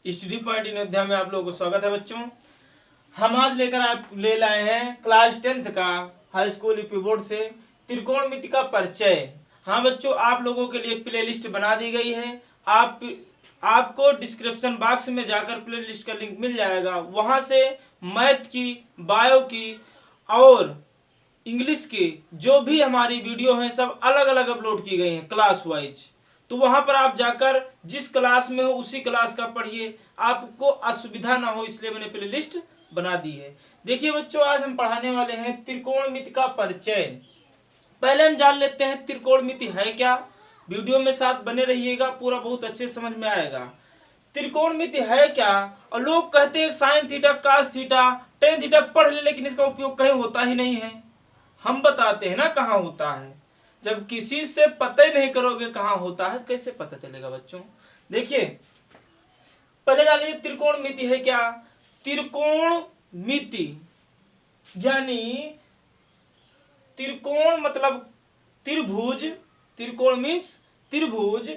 Study point in अध्याय में आप लोगों को स्वागत है बच्चों। हम आज लेकर आप ले लाए हैं क्लास 10th का हाई स्कूल यूपी बोर्ड से त्रिकोणमिति का परिचय। हाँ बच्चों, आप लोगों के लिए प्लेलिस्ट बना दी गई है। आपको डिस्क्रिप्शन बॉक्स में जाकर प्लेलिस्ट का लिंक मिल जाएगा, वहां से मैथ की, बायो की और इंग्लिश की जो भी हमारी वीडियो हैं सब अलग अलग अपलोड की गई हैं क्लास वाइज। तो वहां पर आप जाकर जिस क्लास में हो उसी क्लास का पढ़िए, आपको असुविधा ना हो, इसलिए मैंने प्लेलिस्ट बना दी है। देखिए बच्चों, आज हम पढ़ाने वाले हैं त्रिकोणमिति का परिचय। पहले हम जान लेते हैं त्रिकोणमिति है क्या। वीडियो में साथ बने रहिएगा, पूरा बहुत अच्छे समझ में आएगा। त्रिकोणमिति है क्या। और लोग कहते हैं sine theta, cos theta, tan theta पढ़ ले, लेकिन इसका उपयोग कहीं होता ही नहीं है। हम बताते हैं ना कहाँ होता है। जब किसी से पता ही नहीं करोगे कहाँ होता है, कैसे पता चलेगा बच्चों। देखिए, पहले जान लीजिए त्रिकोणमिति है क्या। त्रिकोणमिति यानी त्रिकोण मतलब त्रिभुज, त्रिकोण मीन्स त्रिभुज,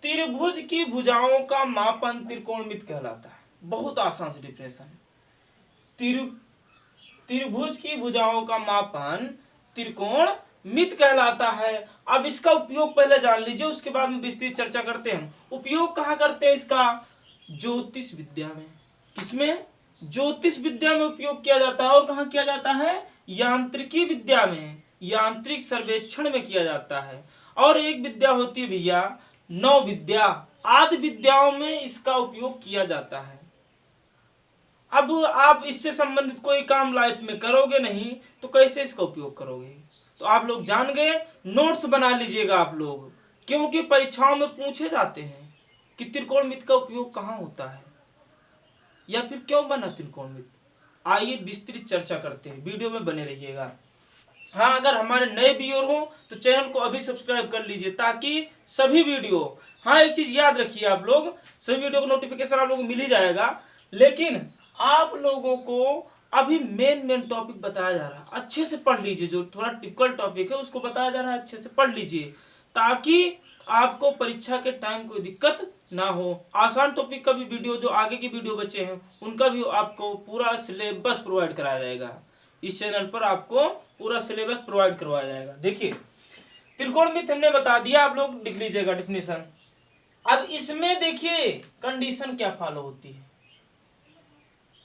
त्रिभुज की भुजाओं का मापन त्रिकोणमिति कहलाता है। बहुत आसान से डिफिनेशन। त्रिभुज की भुजाओं का मापन त्रिकोणमिति कहलाता है। अब इसका उपयोग पहले जान लीजिए, उसके बाद में विस्तृत चर्चा करते हैं। उपयोग कहाँ करते हैं इसका? ज्योतिष विद्या में। किसमें? ज्योतिष विद्या में उपयोग किया जाता है। और कहाँ किया जाता है? यांत्रिकी विद्या में, यांत्रिक सर्वेक्षण में किया जाता है। और एक विद्या होती है भैया नौ विद्या, आदि विद्याओं में इसका उपयोग किया जाता है। अब आप इससे संबंधित कोई काम लाइफ में करोगे नहीं तो कैसे इसका उपयोग करोगे? तो आप लोग जान गए, नोट्स बना लीजिएगा आप लोग, क्योंकि परीक्षाओं में पूछे जाते हैं कि त्रिकोणमिति का उपयोग कहाँ होता है या फिर क्यों बना त्रिकोणमिति। आइए विस्तृत चर्चा करते हैं, वीडियो में बने रहिएगा। हाँ, अगर हमारे नए व्यूअर हो तो चैनल को अभी सब्सक्राइब कर लीजिए, ताकि सभी वीडियो, हाँ एक चीज याद रखिए आप लोग, सभी वीडियो का नोटिफिकेशन आप लोगों को मिल ही जाएगा। लेकिन आप लोगों को अभी मेन टॉपिक बताया जा रहा है, अच्छे से पढ़ लीजिए। जो थोड़ा टिपिकल टॉपिक है उसको बताया जा रहा है, अच्छे से पढ़ लीजिए, ताकि आपको परीक्षा के टाइम कोई दिक्कत ना हो। आसान टॉपिक का भी वीडियो, जो आगे की वीडियो बचे हैं उनका भी आपको पूरा सिलेबस प्रोवाइड कराया जाएगा। इस चैनल पर आपको पूरा सिलेबस प्रोवाइड करवाया जाएगा। देखिए, त्रिकोणमिति हमने बता दिया, आप लोग लिख लीजिएगा डेफिनेशन। अब इसमें देखिए कंडीशन क्या फॉलो होती है।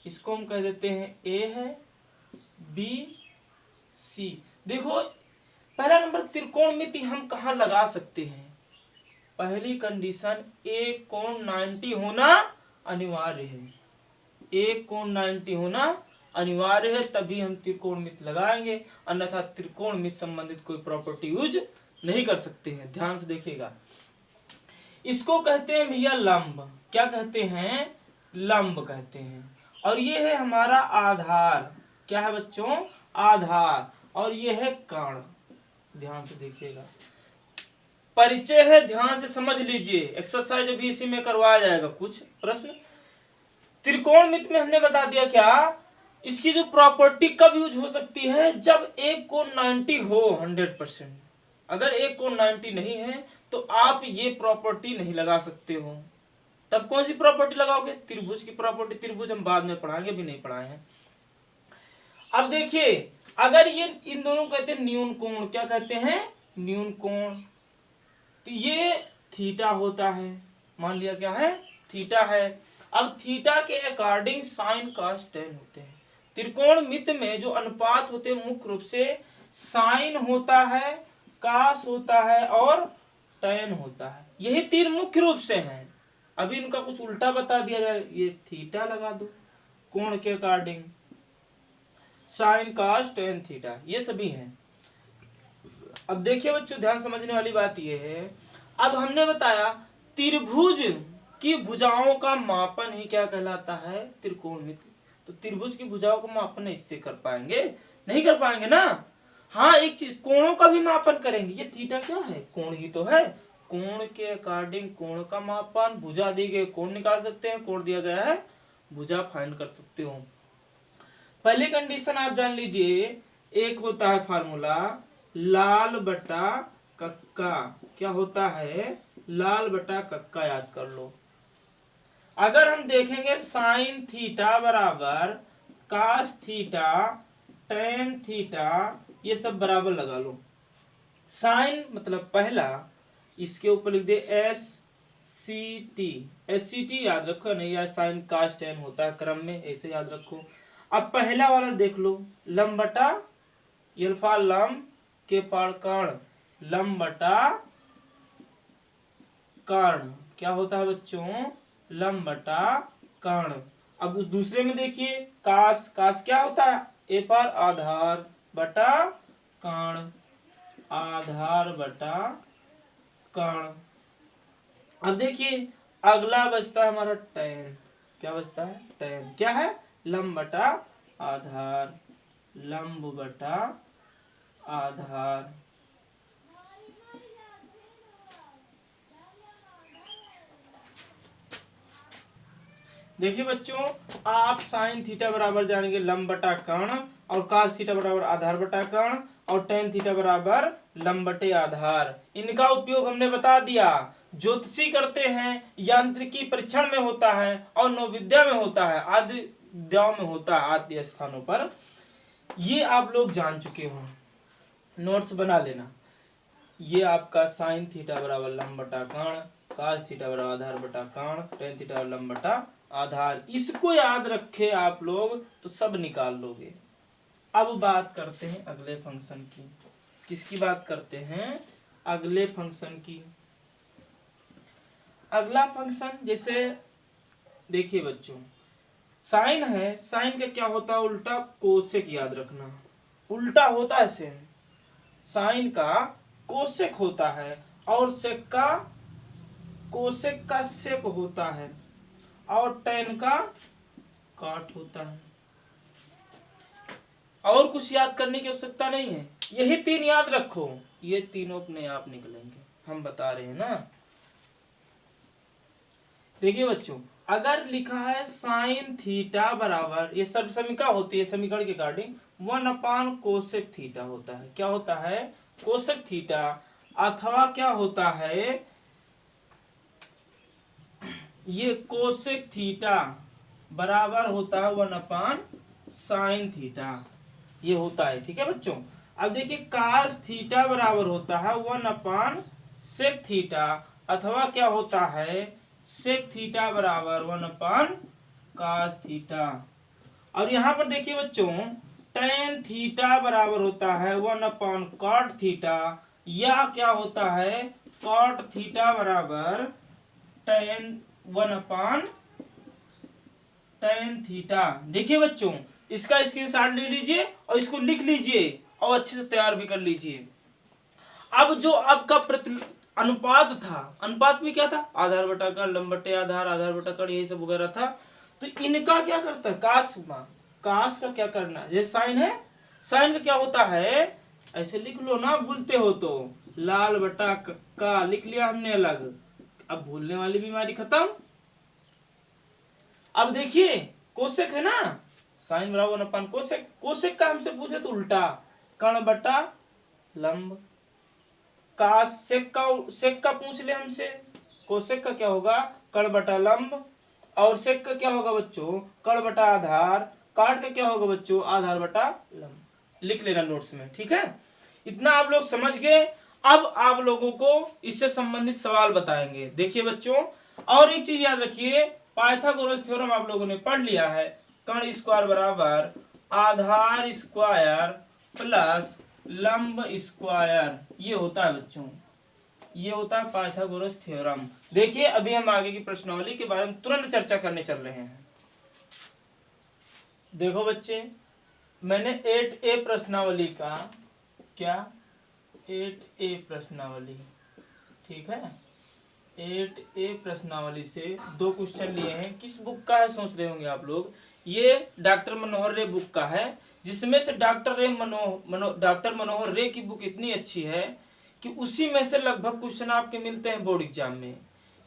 इसको हम कह देते हैं ए है, बी, सी। देखो, पहला नंबर त्रिकोणमिति हम कहाँ लगा सकते हैं? पहली कंडीशन, एक कोण 90 होना अनिवार्य है। एक कोण 90 होना अनिवार्य है, तभी हम त्रिकोणमिति लगाएंगे, अन्यथा त्रिकोणमिति संबंधित कोई प्रॉपर्टी यूज नहीं कर सकते हैं। ध्यान से देखिएगा। इसको कहते हैं भैया लंब। क्या कहते हैं? लंब कहते हैं। और ये है हमारा आधार। क्या है बच्चों? आधार। और ये है कर्ण। ध्यान से देखिएगा, परिचय है, ध्यान से समझ लीजिए। एक्सरसाइज अभी इसी में करवाया जाएगा, कुछ प्रश्न। त्रिकोणमिति में हमने बता दिया क्या, इसकी जो प्रॉपर्टी कब यूज हो सकती है? जब एक कोण 90 हो 100%। अगर एक कोण 90 नहीं है तो आप ये प्रॉपर्टी नहीं लगा सकते हो। तब कौन सी प्रॉपर्टी लगाओगे? त्रिभुज की प्रॉपर्टी। त्रिभुज हम बाद में पढ़ाएंगे, अभी नहीं पढ़ाए हैं। अब देखिए, अगर ये इन दोनों कहते हैं न्यून कोण। क्या कहते हैं? न्यून कोण। तो ये थीटा होता है, मान लिया क्या है? थीटा है। अब थीटा के अकॉर्डिंग साइन कास टेन होते हैं। त्रिकोणमिति में जो अनुपात होते हैं मुख्य रूप से साइन होता है, कास होता है और टेन होता है। यही तीन मुख्य रूप से हैं। अभी इनका कुछ उल्टा बता दिया जाए, ये थीटा लगा दो कोण के अकॉर्डिंग, साइन कास टेन थीटा, ये सभी हैं। अब देखिए बच्चों, ध्यान समझने वाली बात ये है, अब हमने बताया त्रिभुज की भुजाओं का मापन ही क्या कहलाता है? त्रिकोणमिति। तो त्रिभुज की भुजाओं का मापन इससे कर पाएंगे? नहीं कर पाएंगे ना। हाँ, एक चीज, कोणों का भी मापन करेंगे। ये थीटा क्या है? कोण ही तो है। कोण के अकॉर्डिंग कोण का मापन, भुजा दी गई कोण निकाल सकते हैं, कोण दिया गया है भुजा फाइंड कर सकते हो। पहली कंडीशन आप जान लीजिए, एक होता है फार्मूला लाल बटा कक्का। क्या होता है? लाल बटा कक्का, याद कर लो। अगर हम देखेंगे साइन थीटा बराबर कास थीटा टेन थीटा, ये सब बराबर लगा लो। साइन मतलब पहला, इसके ऊपर लिख दे S C T, S C T याद रखो, नहीं यार साइन कास टेन होता है क्रम में, ऐसे याद रखो। अब पहला वाला देख लो, लंब बटा अल्फा लंब के पार कर्ण, लंब बटा कर्ण क्या होता है बच्चों, लंब बटा कर्ण। अब उस दूसरे में देखिए कास, कास क्या होता है, ए पर आधार बटा कर्ण, आधार बटा कर्ण। अब देखिए अगला बचता है हमारा टेन, क्या बचता है, टेन क्या है, लंब बटा आधार, लंब बटा आधार। देखिए बच्चों, आप साइन थीटा बराबर जानेंगे लंब बटा कर्ण, और कास थीटा बराबर आधार बटा कर्ण, और टेन थीटा बराबर लंब बटे आधार। इनका उपयोग हमने बता दिया, ज्योतिषी करते हैं, यांत्रिकी परीक्षण में होता है, और नवविद्या में होता है, आदि विद्याओं में होता है, आदि स्थानों पर। ये आप लोग जान चुके हो, नोट्स बना लेना। ये आपका साइन थीटा बराबर लंब बटा कर्ण, कास थीटा बराबर आधार बटा कर्ण, टेन थीटा लंब बटा आधार। इसको याद रखे आप लोग तो सब निकाल लोगे। अब बात करते हैं अगले फंक्शन की। किसकी बात करते हैं, अगले फंक्शन की। अगला फंक्शन जैसे देखिए बच्चों, साइन है, साइन का क्या होता है उल्टा, कोसेक याद रखना, उल्टा होता है सेम, साइन का कोसेक होता है, और सेक का कोसेक का सेक होता है, और टेन का काट होता है। और कुछ याद करने की आवश्यकता नहीं है, यही तीन याद रखो, ये तीनों अपने आप निकलेंगे, हम बता रहे हैं ना। देखिए बच्चों, अगर लिखा है साइन थीटा बराबर, ये सब समीकरण होती है, समीकरण के अकॉर्डिंग 1 कोसेक थीटा होता है, क्या होता है, कोसेक थीटा, अथवा क्या होता है, ये कोसेक थीटा बराबर होता है 1 साइन थीटा, ये होता है, ठीक है बच्चों। अब देखिए कास थीटा बराबर होता है 1 सेक थीटा, अथवा क्या होता है, सेक थीटा बराबर 1 कास थीटा। और यहाँ पर देखिए बच्चों, टेन थीटा बराबर होता है 1 कॉट थीटा, या क्या होता है, कॉट थीटा बराबर टेन 1 टेन थीटा। देखिए बच्चों, इसका स्क्रीनशॉट ले लीजिए और इसको लिख लीजिए और अच्छे से तैयार भी कर लीजिए। अब जो आपका अनुपात था, अनुपात में क्या था, आधार बटा कर्ण, लंब बटे आधार, आधार बटा कर्ण, यही सब वगैरह था। तो इनका क्या करता है, कास का क्या करना है, ये साइन है, साइन का क्या होता है, ऐसे लिख लो ना, भूलते हो तो, लाल बटा का लिख लिया हमने अलग, अब भूलने वाली बीमारी खत्म। अब देखिए कोसेक है ना, साइन बराबर 1 कोसेक, कोसेक का हमसे पूछे तो उल्टा, कर्ण बटा लंब, कास सेक का पूछ ले हमसे, कोसेक का क्या होगा, कर्ण बटा लंब, और सेक का क्या होगा बच्चों, कर्ण बटा आधार, काट का क्या होगा बच्चों, आधार बटा लंब। लिख लेना नोट्स में, ठीक है, इतना आप लोग समझ गए। अब आप लोगों को इससे संबंधित सवाल बताएंगे। देखिए बच्चों, और एक चीज याद रखिए, पाइथागोरस थ्योरम आप लोगों ने पढ़ लिया है, कर्ण स्क्वायर बराबर आधार स्क्वायर प्लस लंब स्क्वायर, ये होता है बच्चों, ये होता है पाइथागोरस थ्योरम। देखिए अभी हम आगे की प्रश्नावली के बारे में तुरंत चर्चा करने चल रहे हैं। देखो बच्चे, मैंने 8A प्रश्नावली का, क्या 8A प्रश्नावली, ठीक है, 8A प्रश्नावली से 2 क्वेश्चन लिए हैं। किस बुक का है सोच रहे होंगे आप लोग, ये डॉक्टर मनोहर रे बुक का है, जिसमें से डॉक्टर मनोहर रे की बुक इतनी अच्छी है कि उसी में से लगभग क्वेश्चन आपके मिलते हैं बोर्ड एग्जाम में।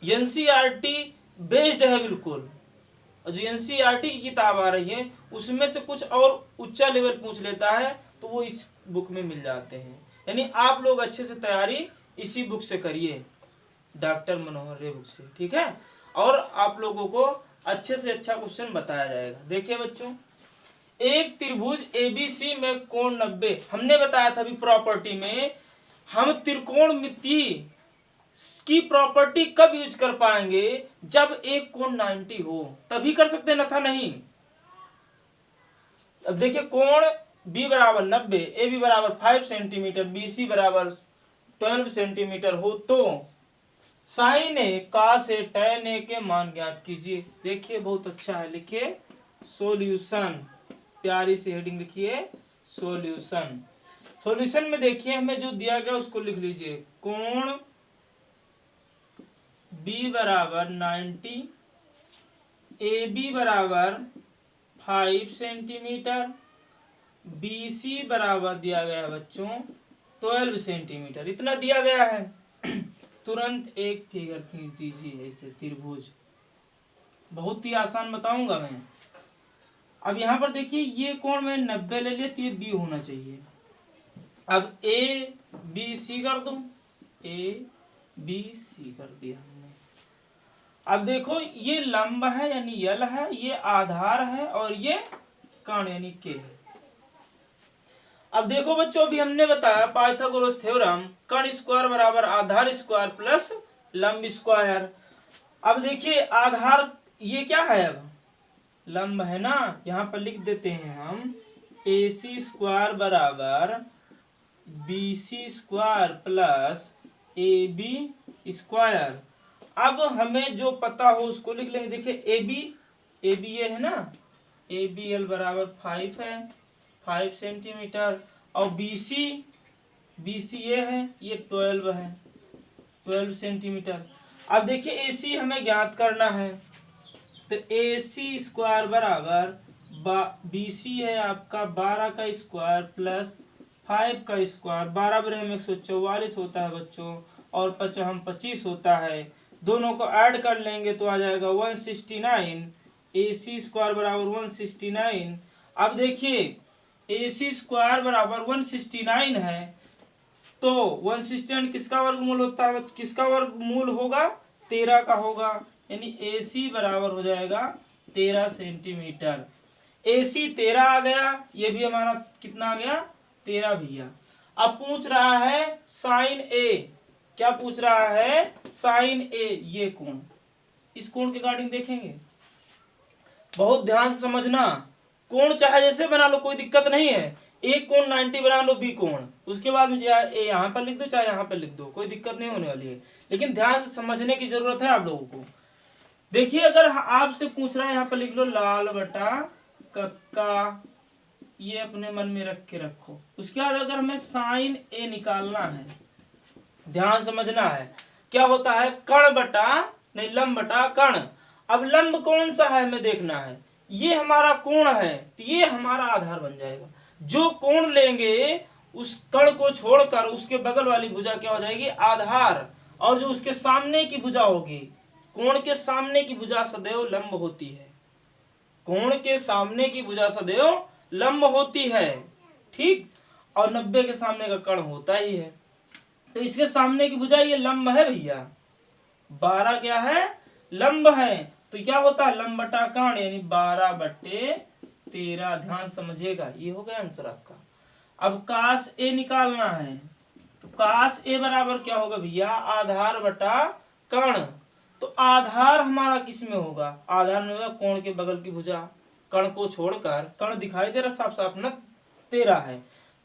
एनसीईआरटी बेस्ड है बिल्कुल, और जो एनसीईआरटी की किताब आ रही है उसमें से कुछ और ऊंचा लेवल पूछ लेता है, तो वो इस बुक में मिल जाते हैं। यानी आप लोग अच्छे से तैयारी इसी बुक से करिए, डॉक्टर मनोहर रे बुक से, ठीक है। और आप लोगों को अच्छे से अच्छा क्वेश्चन बताया जाएगा। देखिए बच्चों, एक त्रिभुज एबीसी में कोण 90, हमने बताया था अभी प्रॉपर्टी में, हम त्रिकोणमिति की प्रॉपर्टी कब यूज कर पाएंगे, जब एक कोण 90 हो, तभी कर सकते हैं, न था नहीं। अब देखिए, कोण बी बराबर 90, ए बी बराबर 5 सेंटीमीटर, बी सी बराबर 12 सेंटीमीटर हो तो sign A cos A tan ए के मान ज्ञात कीजिए। देखिए बहुत अच्छा है, लिखिए सॉल्यूशन, प्यारी सी हेडिंग लिखिए सॉल्यूशन। सॉल्यूशन में देखिए हमें जो दिया गया उसको लिख लीजिए, कोण बी बराबर 90, ए बी बराबर 5 सेंटीमीटर, बी सी बराबर दिया गया है बच्चों 12 सेंटीमीटर, इतना दिया गया है। तुरंत एक फिगर खींच दीजिए ऐसे त्रिभुज, बहुत ही आसान बताऊंगा मैं। अब यहाँ पर देखिए, ये कोण में 90 ले लिया तो ये बी होना चाहिए। अब ए बी सी कर दूं, ए बी सी कर दिया हमने। अब देखो, ये लंब है यानी यल है, ये आधार है और ये कर्ण यानी के है। अब देखो बच्चों, अभी हमने बताया पाइथागोरस थ्योरम, कर्ण स्क्वायर बराबर आधार स्क्वायर प्लस लंब स्क्वायर। अब देखिए आधार ये क्या है, अब लंब है ना, यहाँ पर लिख देते हैं हम ए सी स्क्वायर बराबर B C square plus A B square. अब हमें जो पता हो उसको लिख लेंगे। देखिए ए बी ये है ना, ए बी एल बराबर 5 है, 5 सेंटीमीटर, और बी सी ये है, ये 12 है, 12 सेंटीमीटर। अब देखिए ए सी हमें ज्ञात करना है, तो ए सी स्क्वायर बराबर बी सी है आपका 12 का स्क्वायर प्लस 5 का स्क्वायर, 12 बरे में 144 होता है बच्चों, और 25 होता है। दोनों को ऐड कर लेंगे तो आ जाएगा 169, ए सी स्क्वायर बराबर 169। अब देखिए ए सी स्क्वायर बराबर 169 है, तो 169 किसका वर्गमूल होता है, किसका वर्गमूल होगा, 13 का होगा, यानी ए सी बराबर हो जाएगा 13 सेंटीमीटर। ए सी 13 आ गया, ये भी हमारा कितना आ गया, 13 भैया। अब पूछ रहा है साइन ए, क्या पूछ रहा है, साइन ए, ये कोण, इस कोण के रिगार्डिंग देखेंगे, बहुत ध्यान से समझना। कोण चाहे जैसे बना लो, कोई दिक्कत नहीं है, एक कोण 90 बना लो बी कोण, उसके बाद में चाहे यहाँ पर लिख दो चाहे यहाँ पर लिख दो, कोई दिक्कत नहीं होने वाली है, लेकिन ध्यान से समझने की जरूरत है आप लोगों को। देखिए अगर आपसे पूछ रहा है, यहाँ पर लिख लो लाल बटा कक्का, ये अपने मन में रख के रखो। उसके बाद अगर हमें साइन ए निकालना है, ध्यान समझना है, क्या होता है, कर्ण बटा नहीं लंब बटा कर्ण। अब लंब कौन सा है हमें देखना है, ये हमारा कोण है, तो ये हमारा आधार बन जाएगा। जो कोण लेंगे उस कर्ण को छोड़कर उसके बगल वाली भुजा क्या हो जाएगी, आधार, और जो उसके सामने की भुजा होगी, कोण के सामने की भुजा सदैव लंब होती है, कोण के सामने की भुजा सदैव लंब होती है, ठीक, और 90 के सामने का कर्ण होता ही है, तो इसके सामने की भुजा ये लंब है भैया, 12 क्या है, लंब है, तो क्या होता है लंब बटा कर्ण, यानी 12/13। ध्यान समझिएगा, ये हो गया आंसर आपका। अब कास ए निकालना है, तो कास ए बराबर क्या होगा भैया, आधार बटा कर्ण। तो आधार हमारा किस में होगा, आधार में होगा कोण के बगल की भुजा, कर्ण को छोड़कर, कर्ण दिखाई दे रहा साफ साफ ना, 13 है,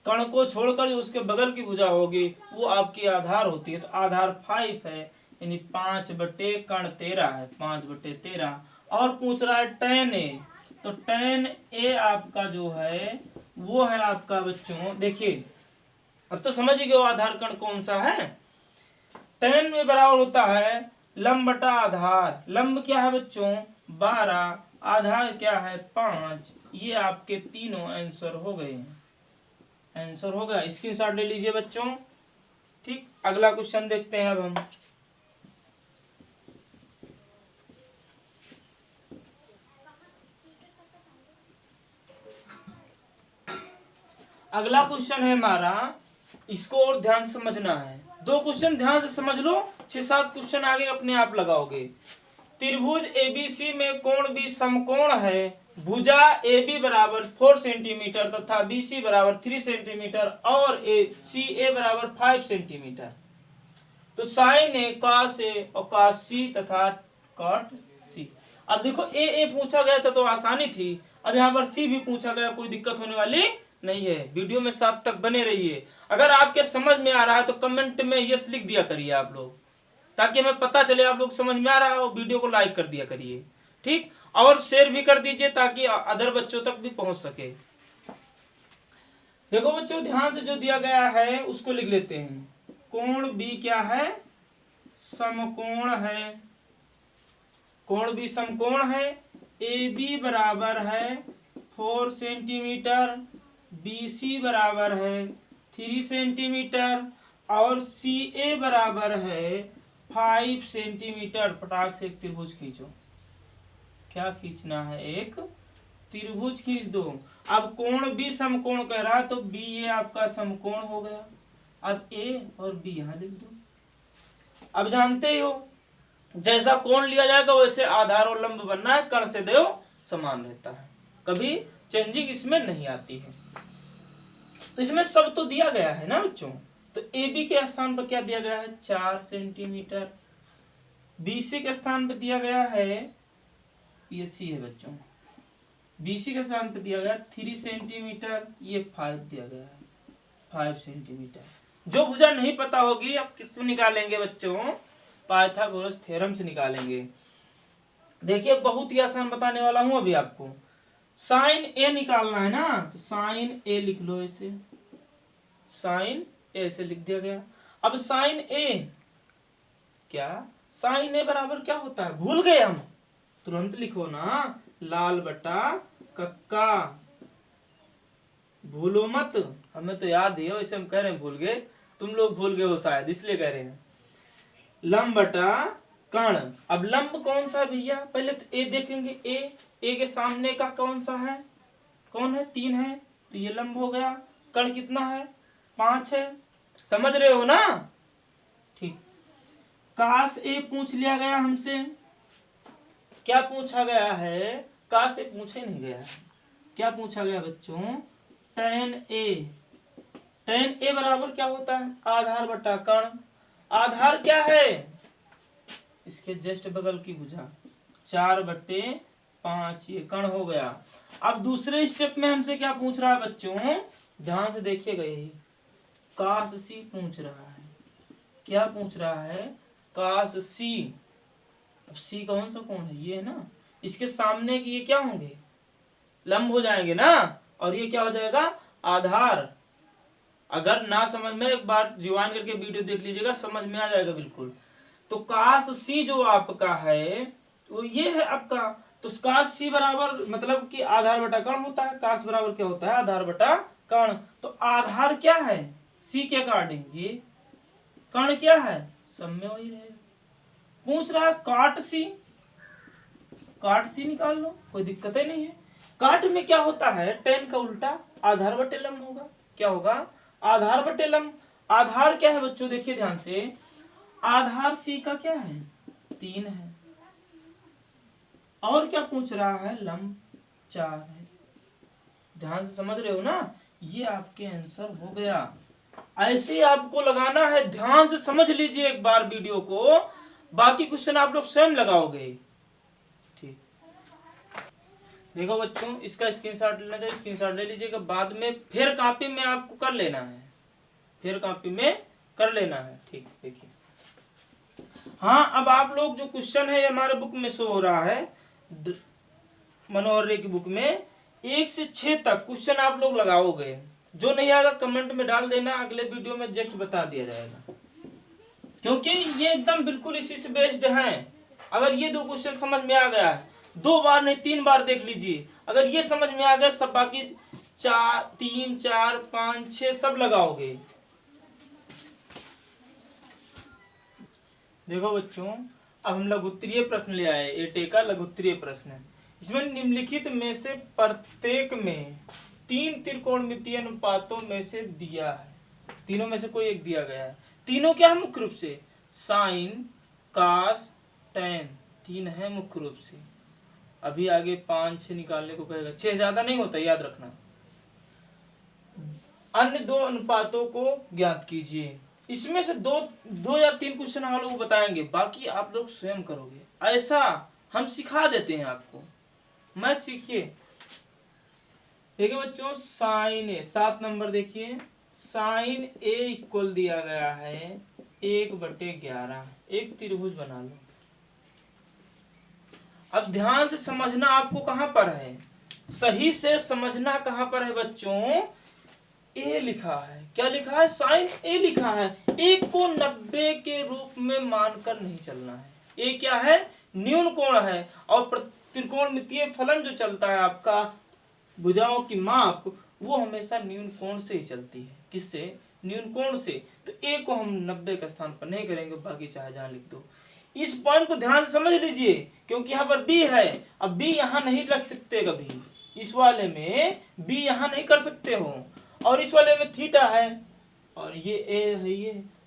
कर्ण को छोड़कर जो उसके बगल की भुजा होगी वो आपकी आधार होती है, तो आधार 5 है, यानी 5/13 है, 5/13। और पूछ रहा है tan ए, तो tan ए आपका जो है वो है आपका बच्चों, देखिए अब तो समझ ही गए आधार कर्ण कौन सा है। tan में बराबर होता है लंब बटा आधार, लंब क्या है बच्चों 12, आधार क्या है 5। ये आपके तीनों आंसर हो गए, आंसर होगा, स्क्रीनशॉट ले लीजिए बच्चों, ठीक। अगला क्वेश्चन देखते हैं अब हम। अगला क्वेश्चन है हमारा, इसको और ध्यान से समझना है, 2 क्वेश्चन ध्यान से समझ लो, 6-7 क्वेश्चन आगे अपने आप लगाओगे। त्रिभुज एबीसी में कोण बी समकोण है, भुजा AB बराबर 4 सेंटीमीटर तथा BC बराबर 3 सेंटीमीटर और CA बराबर 5 सेंटीमीटर। तो साइन ए कॉस ए और कॉस सी तथा कॉट सी। अब देखो ए पूछा गया था तो आसानी थी, अब यहाँ पर सी भी पूछा गया, कोई दिक्कत होने वाली नहीं है। वीडियो में साथ तक बने रहिए। अगर आपके समझ में आ रहा है तो कमेंट में यस लिख दिया करिए आप लोग, ताकि हमें पता चले आप लोग समझ में आ रहा हो। वीडियो को लाइक कर दिया करिए, ठीक, और शेयर भी कर दीजिए ताकि अदर बच्चों तक भी पहुंच सके। देखो बच्चों ध्यान से जो दिया गया है उसको लिख लेते हैं। कोण बी क्या है? समकोण है। कोण बी समकोण है। AB बराबर है 4 सेंटीमीटर, BC बराबर है 3 सेंटीमीटर और CA बराबर है 5 सेंटीमीटर। फटाक से एक त्रिभुज खींचो। क्या खींचना है? एक त्रिभुज खींच दो। अब कोण भी समकोण कह रहा है तो बी ये आपका समकोण हो गया। अब ए और बी यहां लिख दो। अब जानते ही हो जैसा कोण लिया जाएगा वैसे आधार और लंब बनना है। कर्ण से देव समान रहता है, कभी चेंजिंग इसमें नहीं आती है। तो इसमें सब तो दिया गया है ना बच्चों। तो ए बी के स्थान पर क्या दिया गया है? 4 सेंटीमीटर। BC के स्थान पर दिया गया है, ये सी है बच्चों, BC के स्थान पर दिया गया 3 सेंटीमीटर, ये 5 दिया गया है 5 सेंटीमीटर। जो भुजा नहीं पता होगी आप किसमें निकालेंगे बच्चों? पाइथागोरस थ्योरम से निकालेंगे। देखिए बहुत ही आसान बताने वाला हूं अभी आपको। साइन ए निकालना है ना, तो साइन ए लिख लो ऐसे, साइन ए से लिख दिया गया। अब साइन ए क्या? साइन ए बराबर क्या होता है? भूल गए हम, तुरंत लिखो ना, लाल बटा कक्का। भूलो मत, हमें तो याद ही है, वैसे हम कह रहे हैं भूल गए, तुम लोग भूल गए हो शायद, इसलिए कह रहे हैं। लंब बटा कर्ण। अब लंब कौन सा भैया? पहले तो ए देखेंगे। ए के सामने का कौन सा है? कौन है? 3 है, तो ये लंब हो गया। कर्ण कितना है? 5 है। समझ रहे हो ना? ठीक। काश ए पूछ लिया गया हमसे। क्या पूछा गया है? काश ए पूछे नहीं गया है। क्या पूछा गया बच्चों? tan ए। tan ए बराबर क्या होता है? आधार बटा कर्ण। आधार क्या है? इसके जस्ट बगल की भुजा, 4/5, ये कर्ण हो गया। अब दूसरे स्टेप में हमसे क्या पूछ रहा है बच्चों? ध्यान से देखिएगा, यही काश सी पूछ रहा है। क्या पूछ रहा है? काश सी। अब सी कौन सा कोण है? ये है ना, इसके सामने की ये क्या होंगे? लंब हो जाएंगे ना, और ये क्या हो जाएगा? आधार। अगर ना समझ में एक बार रिवाइंड करके वीडियो देख लीजिएगा, समझ में आ जाएगा बिल्कुल। तो काश सी जो आपका है वो ये है आपका। तो काश सी बराबर मतलब कि आधार बटा कर्ण होता है। काश बराबर क्या होता है? आधार बटा कर्ण। तो आधार क्या है? सी के अकॉर्डिंग ये। कर्ण क्या है? सब में वही रहेगा। पूछ रहा है काट सी, काट सी निकाल लो, कोई दिक्कत ही नहीं है। काट में क्या होता है? tan का उल्टा आधार बटे लंब होगा। क्या होगा? आधार बटे लंब। आधार क्या है बच्चों? देखिए ध्यान से, आधार सी का क्या है? 3 है। और क्या पूछ रहा है? लंब 4 है। ध्यान से समझ रहे हो ना? ये आपके आंसर हो गया। ऐसे आपको लगाना है, ध्यान से समझ लीजिए एक बार वीडियो को, बाकी क्वेश्चन आप लोग स्वयं लगाओगे। ठीक, देखो बच्चों इसका स्क्रीनशॉट लेना चाहिए, स्क्रीनशॉट ले लीजिएगा। बाद में फिर कॉपी में आपको कर लेना है, फिर कॉपी में कर लेना है। ठीक, देखिए हाँ, अब आप लोग जो क्वेश्चन है हमारे बुक में शो हो रहा है, मनोहर रे की बुक में 1 से 6 तक क्वेश्चन आप लोग लगाओगे। जो नहीं आएगा कमेंट में डाल देना, अगले वीडियो में जस्ट बता दिया जाएगा, क्योंकि ये एकदम बिल्कुल इसी से बेस्ड है। अगर ये 2 क्वेश्चन समझ में आ गया है, 2 बार नहीं 3 बार देख लीजिए। अगर ये समझ में आ गया, सब बाकी 4, 3, 4, 5, 6 सब लगाओगे। देखो बच्चों अब हम लघुत्तरीय प्रश्न ले आए। एटे का लघुत्तरीय प्रश्न है। इसमें निम्नलिखित में से प्रत्येक में 3 त्रिकोणमितीय अनुपातों में से दिया है। तीनों में से कोई एक दिया गया है। तीनों क्या है? मुख्य रूप से साइन, कॉस, टैन। 3 है मुख्य रूप से। अभी आगे 5 6 निकालने को कहेगा, 6 ज्यादा नहीं होता, याद रखना। अन्य 2 अनुपातों को ज्ञात कीजिए। इसमें से दो या 3 क्वेश्चन हम लोग बताएंगे, बाकी आप लोग स्वयं करोगे। ऐसा हम सिखा देते हैं आपको, मैथ सीखिए। देखिए बच्चों, साइन ए 7 नंबर देखिए, साइन ए इक्वल दिया गया है 1/11। एक त्रिभुज बना लो। अब ध्यान से समझना आपको कहां पर है, सही से समझना कहां पर है बच्चों। ए लिखा है, क्या लिखा है, साइन ए लिखा है। ए को 90 के रूप में मानकर नहीं चलना है। ए क्या है, न्यून कोण है, और त्रिकोणमितीय फलन जो चलता है आपका, भुजाओं की माप, वो हमेशा न्यून कोण से ही चलती है। किससे, न्यून कोण से। तो ए को हम 90 के स्थान पर नहीं करेंगे, बाकी चाहे जहां लिख दो। इस पॉइंट को ध्यान से समझ लीजिए, क्योंकि यहाँ पर बी है। अब बी यहाँ नहीं रख सकते कभी, इस वाले में बी यहाँ नहीं कर सकते हो, और इस वाले में थीटा है, और ये ए है,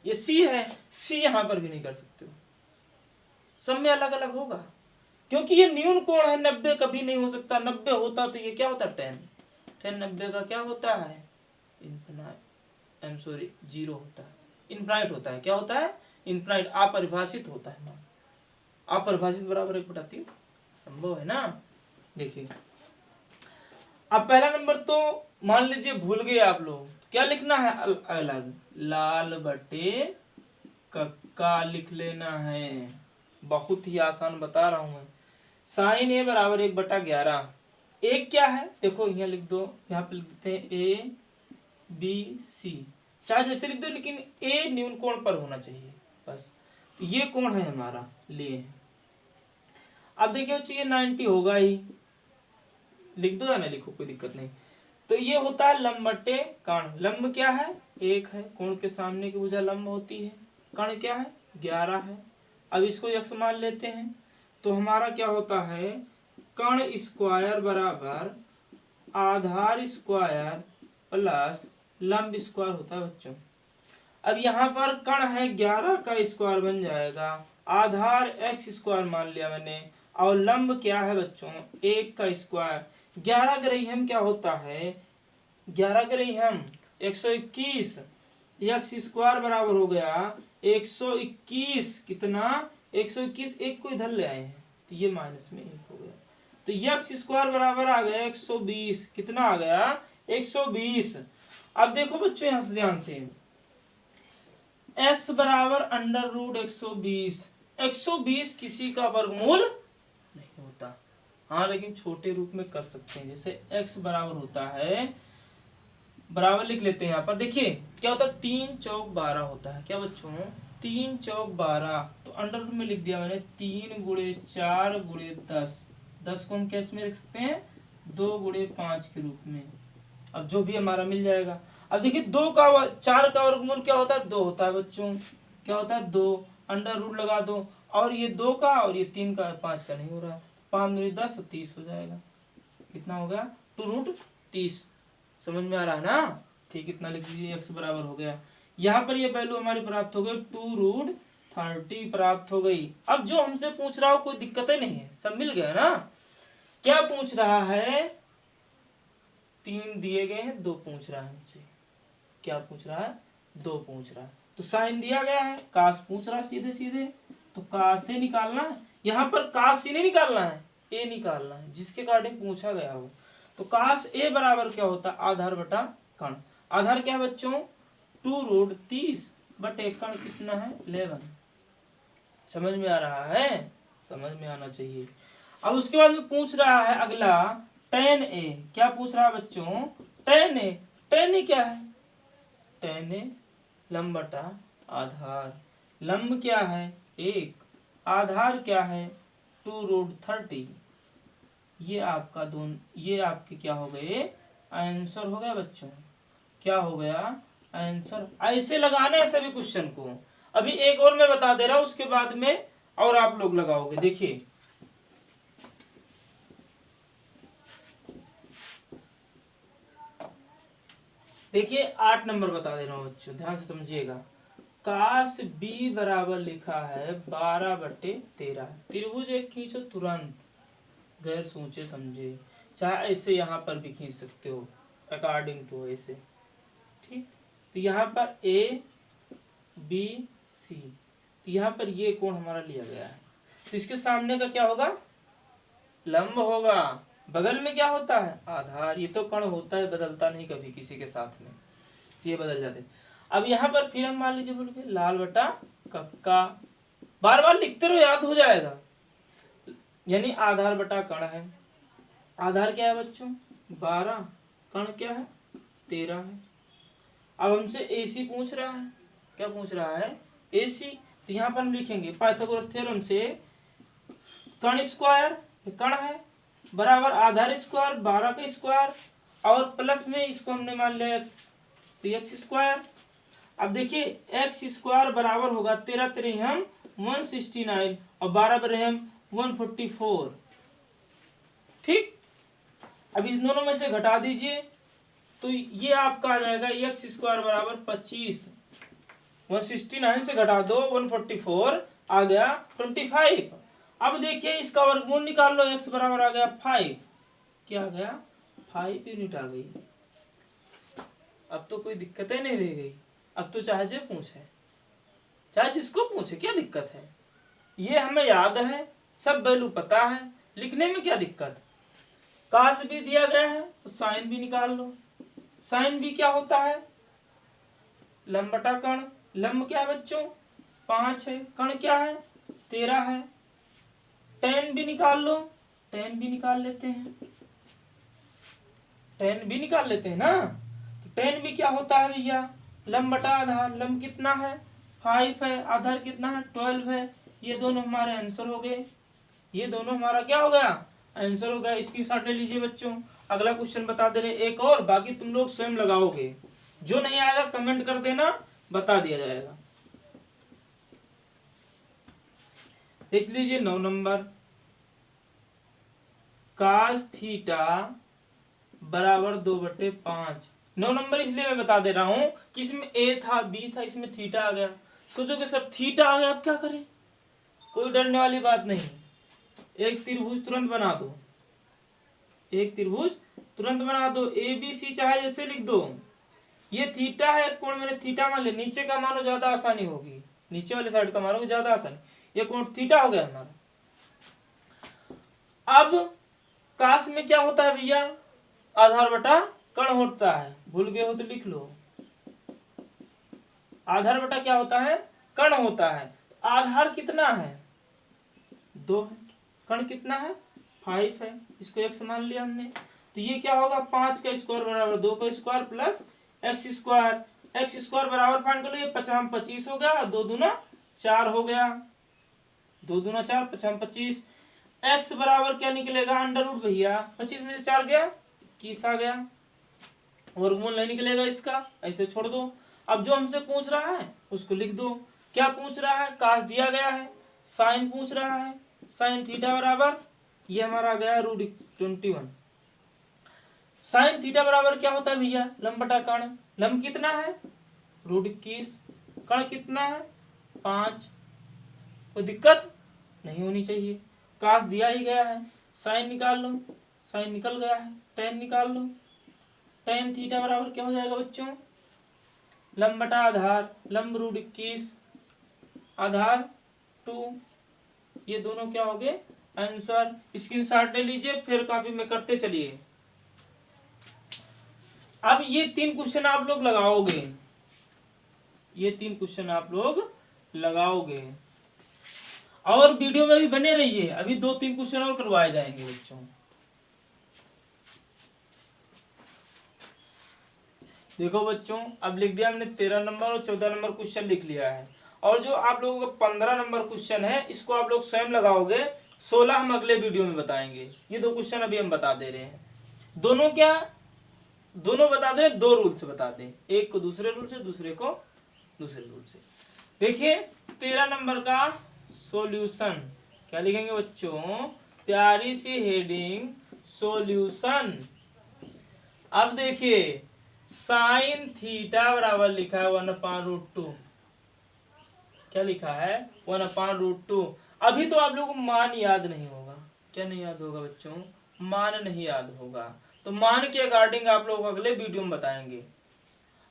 ये सी है, सी यहाँ पर भी नहीं कर सकते हो। सब में अलग अलग होगा, क्योंकि ये न्यून कोण है। 90 कभी नहीं हो सकता। 90 होता तो ये क्या होता, 10 90 का क्या होता है, जीरो होता है, इनफाइनाइट होता है। क्या होता है, इनफाइनाइट, अपरिभाषित होता है मान। अपरिभाषित बराबर 1/3 संभव है ना। देखिए अब पहला नंबर तो मान लीजिए भूल गए आप लोग, क्या लिखना है, अलग, लाल बटे कक्का लिख लेना है। बहुत ही आसान बता रहा हूं मैं। साइन ए बराबर 1/11। एक क्या है, देखो यहाँ लिख दो, यहाँ पे लिखते हैं ए बी सी, चाहे जैसे लिख दो, लेकिन ए न्यून कोण पर होना चाहिए बस। ये कोण है हमारा, लिए। अब देखिए चाहिए 90 होगा ही, लिख दो या ना लिखो, कोई दिक्कत नहीं। तो ये होता है लंब बटे कर्ण। लंब क्या है, 1 है, कोण के सामने की भुजा लंब होती है। कर्ण क्या है, 11 है। अब इसको x मान लेते हैं, तो हमारा क्या होता है, कर्ण स्क्वायर बराबर आधार स्क्वायर प्लस लंब स्क्वायर होता है बच्चों। अब यहाँ पर कर्ण है, 11 का स्क्वायर बन जाएगा, आधार x स्क्वायर मान लिया मैंने, और लंब क्या है बच्चों, 1 का स्क्वायर। 11 ग्रही क्या होता है, 11 ग्रही 121, एक्स स्क्वायर बराबर हो गया 121। कितना, 121, एक को इधर ले आए हैं तो ये माइनस में 1 हो गया, तो एक्स स्क्वायर बराबर आ गया 120। कितना आ गया, 120। अब देखो बच्चों यहां से ध्यान से, x बराबर √120। 120 किसी का वर्गमूल नहीं होता, हाँ लेकिन छोटे रूप में कर सकते हैं। जैसे x बराबर होता है, बराबर लिख लेते हैं यहाँ पर। देखिए क्या होता है, 3 चौक 12 होता है। क्या बच्चों, 3 चौक 12, तो अंडर रूट में लिख दिया मैंने 3 × 4 × 10। 10 को हम कैसे में लिख सकते हैं, 2 × 5 के रूप में। अब जो भी हमारा मिल जाएगा। अब देखिए 4 का वर्गमूल क्या होता है, 2 होता है बच्चों। क्या होता है, 2, अंडर रूट लगा दो, और ये 2 का और ये 3 का, 5 का नहीं हो रहा, 5 × 10 30 हो जाएगा। कितना हो गया, 2√30। समझ में आ रहा है ना, ठीक, इतना लिख लीजिए, x बराबर हो गया। यहाँ पर ये वैल्यू हमारी प्राप्त हो गई 2√30 प्राप्त हो गई। अब जो हमसे पूछ रहा हो कोई दिक्कत ही नहीं है, सब मिल गया ना। क्या पूछ रहा है, 3 दिए गए हैं, 2 पूछ रहा है हमसे। क्या पूछ रहा है, 2 पूछ रहा है। तो साइन दिया गया है, काश पूछ रहा है सीधे सीधे, तो काश से निकालना है। यहाँ पर काश से नहीं निकालना है, ए निकालना है, जिसके अकॉर्डिंग पूछा गया हो। तो काश ए बराबर क्या होता है, आधार बटा कर्ण। आधार क्या है बच्चों, 2√30 बटे कर्ण कितना है, 11। समझ में आ रहा है, समझ में आना चाहिए। अब उसके बाद में पूछ रहा है अगला tan a। क्या पूछ रहा है बच्चों, tan a। tan a क्या है, tan a लंब बटा आधार। लंब क्या है, 1, आधार क्या है, 2√30। ये आपका ये आपके क्या हो गए, आंसर हो गया बच्चों। क्या हो गया, आंसर। ऐसे लगाना है सभी क्वेश्चन को। अभी एक और मैं बता दे रहा हूं, उसके बाद में और आप लोग लगाओगे। देखिए देखिए 8 नंबर बता दे रहा हूं बच्चों, ध्यान से समझिएगा। काश बी बराबर लिखा है 12/13। त्रिभुज एक खींचो तुरंत, गैर सोचे समझे, चाहे ऐसे यहाँ पर भी खींच सकते हो अकॉर्डिंग टू ऐसे, ठीक। तो यहाँ पर ए बी सी, तो यहाँ पर ये कोण हमारा लिया गया है, तो इसके सामने का क्या होगा, लंब होगा। बगल में क्या होता है, आधार। ये तो कण होता है, बदलता नहीं कभी किसी के साथ में, ये बदल जाते। अब यहाँ पर फिर हम मान लीजिए बोल के लाल बटा कक्का, बार बार लिखते रहो, याद हो जाएगा। यानी आधार बटा कण है, आधार क्या है बच्चों 12, कण क्या है 13 है। अब हमसे एसी पूछ रहा है, क्या पूछ रहा है एसी, तो यहाँ पर हम लिखेंगे पाइथागोरस थ्योरम से कण स्क्वायर, कण है, बराबर आधार स्क्वायर 12 का स्क्वायर, और प्लस में इसको हमने मान लिया एक्स, तो एक्स स्क्वायर। अब देखिए एक्स स्क्वायर बराबर होगा 13 3 हम 169 और 12 पर हम 144, ठीक। अब इन दोनों में से घटा दीजिए, तो ये आपका आ जाएगा एक्स स्क्वायर बराबर 25, 169 से घटा दो 144 आ गया 25। अब देखिए इसका वर्गमूल निकाल लो, एक्स बराबर आ गया 5, क्या आ गया 5 यूनिट आ गई। अब तो कोई दिक्कत ही नहीं रह गई, अब तो चाहे जो पूछे, चाहे जिसको पूछे, क्या दिक्कत है, ये हमें याद है, सब वैल्यू पता है, लिखने में क्या दिक्कत। काश भी दिया गया है तो साइन भी निकाल लो, साइन भी क्या होता है लंब बटा कण, लंब क्या है बच्चों 5 है, कण क्या है 13 है। टेन भी निकाल लो, टेन भी निकाल लेते हैं, टेन भी निकाल लेते हैं ना, तो टेन भी क्या होता है भैया लंब बटा आधार, लंब कितना है 5 है, आधार कितना है 12 है। ये दोनों हमारे आंसर हो गए, ये दोनों हमारा क्या हो गया आंसर हो गया। इसकी साथ ले लीजिए बच्चों, अगला क्वेश्चन बता दे रहे एक और, बाकी तुम लोग स्वयं लगाओगे, जो नहीं आएगा कमेंट कर देना, बता दिया जाएगा। देख लीजिए 9 नंबर, काश थीटा बराबर 2/5। 9 नंबर इसलिए मैं बता दे रहा हूं कि इसमें ए था बी था, इसमें थीटा आ गया। सोचोगे सर थीटा आ गया अब क्या करें, कोई डरने वाली बात नहीं, एक त्रिभुज तुरंत बना दो, एक त्रिभुज तुरंत बना दो, ए बी सी चाहे जैसे लिख दो। ये थीटा है कोण, मैंने थीटा मान लिया, नीचे का मानो ज्यादा आसानी होगी, नीचे वाले साइड का मानो ज्यादा आसानी, ये कोण थीटा हो गया हमारा। अब काश में क्या होता है भैया आधार बटा कण होता है, भूल गए हो तो लिख लो, आधार बटा क्या होता है कण होता है। आधार कितना है 2 है, कण कितना है 5 है, इसको x मान लिया हमने, तो ये क्या होगा 5 का स्क्वायर बराबर 2 का square plus x square, x square बराबर फाइंड कर लो, ये 5 25 हो गया, 2 दूना 4 हो गया, 2 दूना 4 5 25, x बराबर क्या निकलेगा अंडर रूट भैया 25 में से 4 गया 21 आ गया, वर्गमूल नहीं निकलेगा इसका, ऐसे छोड़ दो। अब जो हमसे पूछ रहा है उसको लिख दो, क्या पूछ रहा है काश दिया गया है, साइन पूछ रहा है, साइन थीटा बराबर ये हमारा आ गया √21। साइन थीटा बराबर क्या होता है भैया लंब बटा कण, लंब कितना है √21, कण कितना है 5, कोई दिक्कत नहीं होनी चाहिए, काश दिया ही गया है, साइन निकाल लो, साइन निकल गया है, टेन निकाल लो, टेन थीटा बराबर क्या हो जाएगा बच्चों लंब बटा आधार, लंब √21 आधार 2, ये दोनों क्या हो गए आंसर। स्क्रीनशॉट ले लीजिए, फिर कॉपी में करते चलिए। अब ये 3 क्वेश्चन आप लोग लगाओगे, ये 3 क्वेश्चन आप लोग लगाओगे, और वीडियो में भी बने रहिए, अभी 2-3 क्वेश्चन और करवाए जाएंगे बच्चों। देखो बच्चों अब लिख दिया हमने 13 नंबर और 14 नंबर क्वेश्चन लिख लिया है, और जो आप लोगों का 15 नंबर क्वेश्चन है इसको आप लोग स्वयं लगाओगे, 16 हम अगले वीडियो में बताएंगे। ये 2 क्वेश्चन अभी हम बता दे रहे हैं, दोनों क्या दोनों बता दें, 2 रूल से बता दें, एक को दूसरे रूल से, दूसरे को दूसरे रूल से। देखिए 13 नंबर का सॉल्यूशन क्या लिखेंगे बच्चों, प्यारी सी हेडिंग सॉल्यूशन। अब देखिए साइन थीटा बराबर लिखा है 1/√2, क्या लिखा है 1/√2। अभी तो आप लोगों को मान याद नहीं होगा। क्या नहीं याद होगा बच्चों? मान नहीं याद होगा। तो मान के अकॉर्डिंग आप लोग अगले वीडियो में बताएंगे।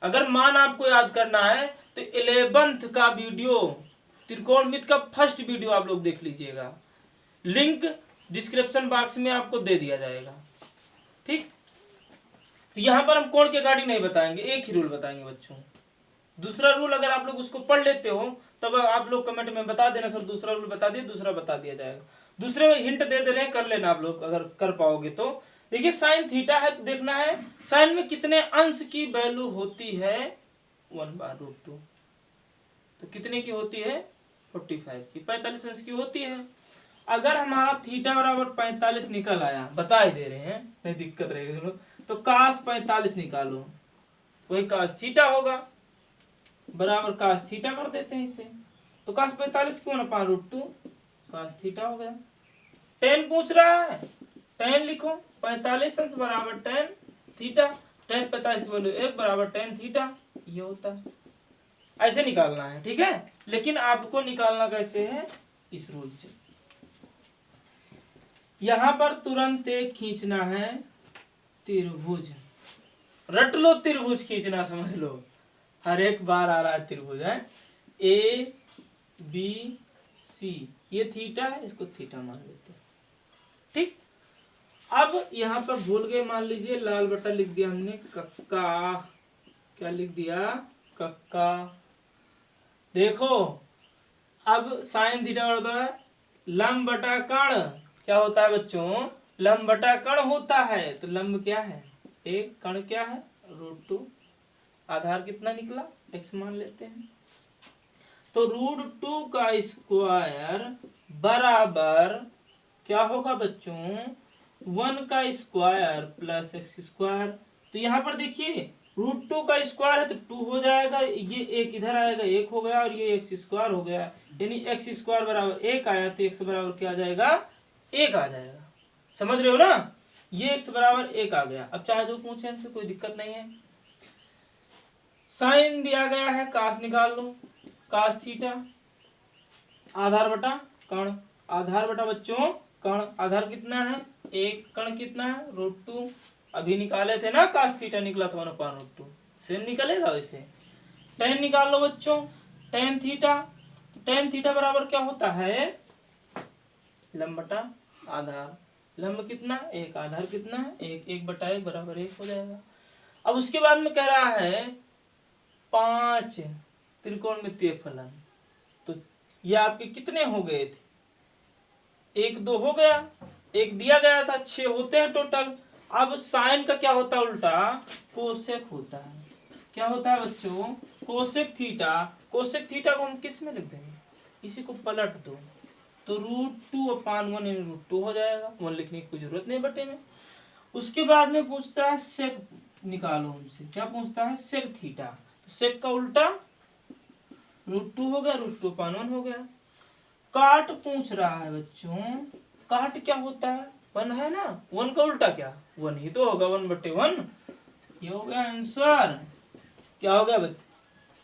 अगर मान आपको याद करना है तो 11th का वीडियो, त्रिकोणमिति का फर्स्ट वीडियो आप लोग देख लीजिएगा। लिंक डिस्क्रिप्शन बॉक्स में आपको दे दिया जाएगा। ठीक, तो यहाँ पर हम कोण के अकॉर्डिंग नहीं बताएंगे, एक ही रूल बताएंगे बच्चों। दूसरा रूल अगर आप लोग उसको पढ़ लेते हो तब आप लोग कमेंट में बता देना सर दूसरा रूल बता दिए, दूसरा बता दिया जाएगा। दूसरे में हिंट दे रहे हैं, कर लेना आप लोग अगर कर पाओगे तो। देखिए साइन थीटा है तो देखना है साइन में कितने अंश की वैल्यू होती है 1/√2। तो कितने की होती है 45 की, 45 अंश की होती है। अगर हमारा थीटा बराबर 45 निकल आया, बता ही दे रहे हैं नहीं दिक्कत रहेगी, तो cos 45 निकालो, वही cos थीटा होगा बराबर cos थीटा कर देते हैं इसे। तो cos 45 क्यों 1/√2 cos थीटा हो गया। tan पूछ रहा है, tan लिखो, 45 अंश बराबर tan थीटा, tan 45 की वैल्यू 1 बराबर tan थीटा, ये होता है। ऐसे निकालना है, ठीक है। लेकिन आपको निकालना कैसे है, इस रूल से। यहां पर तुरंत एक खींचना है त्रिभुज, रट लो त्रिभुज खींचना, समझ लो हर एक बार आ रहा है त्रिभुज है। ABC ये थीटा है, इसको थीटा मान लेते हैं। ठीक, अब यहाँ पर भूल गए, मान लीजिए लाल बटा लिख दिया हमने कक्का, क्या लिख दिया कक्का। देखो अब साइन थीटा बराबर लंब बटा कर्ण, क्या होता है बच्चों, लंब बटा कर्ण होता है। तो लंब क्या है 1, कर्ण क्या है √2, आधार कितना निकला x मान लेते हैं। तो √2 का स्क्वायर बराबर क्या होगा बच्चों 1 का स्क्वायर प्लस x स्क्वायर। तो यहाँ पर देखिए √2 का स्क्वायर है तो 2 हो जाएगा, ये एक इधर आएगा 1 हो गया, और ये x स्क्वायर हो गया, यानी x स्क्वायर बराबर 1 आया तो x बराबर क्या आ जाएगा 1 आ जाएगा। समझ रहे हो ना, ये x बराबर 1 आ गया। अब चाहे जो पूछे हमसे कोई दिक्कत नहीं है। साइन दिया गया है, cos निकाल लो, cos थीटा आधार बटा कर्ण, आधार बटा बच्चों कर्ण, आधार कितना है 1, कर्ण कितना है √2। अभी निकाले थे ना cos थीटा निकला था 1/√2, सेम निकलेगा वैसे। tan निकाल लो बच्चों, tan थीटा, tan थीटा बराबर क्या होता है लंब बटा आधार, लंब कितना 1, आधार कितना है 1, 1/1 बराबर 1 हो जाएगा। अब उसके बाद में कह रहा है 5 त्रिकोणमितीय फलन। तो ये आपके कितने हो गए थे, 1 2 हो गया, 1 दिया गया था, 6 होते हैं टोटल। अब साइन का क्या होता है उल्टा कोसेक होता है। क्या होता है बच्चों कोसेक थीटा। कोसेक थीटा को हम किस में लिख देंगे, इसी को पलट दो तो √2/1 √2 हो जाएगा, 1 लिखने की कोई जरूरत नहीं बटे में। उसके बाद में पूछता है सेक निकालो हमसे, क्या पूछता है सेक थीटा। तो सेक का उल्टा √2 हो गया, √2/1 हो गया। काट पूछ रहा है बच्चों, काट क्या होता है 1 है ना, 1 का उल्टा क्या 1 ही तो होगा, 1/1। ये हो गया आंसर। क्या हो गया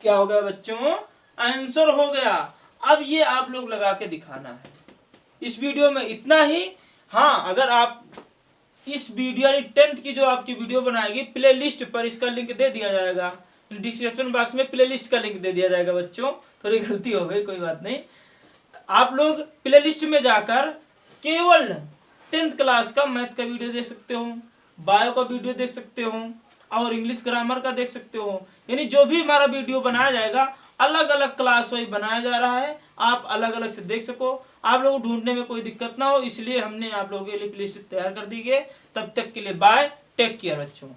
क्या हो गया बच्चों आंसर हो गया। अब ये आप लोग लगा के दिखाना है। इस वीडियो में इतना ही। हाँ, अगर आप इस वीडियो यानी 10th की जो आपकी वीडियो बनाएगी प्ले लिस्ट पर इसका लिंक दे दिया जाएगा, डिस्क्रिप्शन बॉक्स में प्ले लिस्ट का लिंक दे दिया जाएगा। बच्चों थोड़ी गलती हो गई, कोई बात नहीं। आप लोग प्ले लिस्ट में जाकर केवल 10th क्लास का मैथ का वीडियो देख सकते हो, बायो का वीडियो देख सकते हो, और इंग्लिश ग्रामर का देख सकते हो। यानी जो भी हमारा वीडियो बनाया जाएगा अलग अलग क्लास वाइज बनाया जा रहा है, आप अलग अलग से देख सको, आप लोगों को ढूंढने में कोई दिक्कत ना हो, इसलिए हमने आप लोगों के लिए प्ले लिस्ट तैयार कर दी है। तब तक के लिए बाय, टेक केयर बच्चों।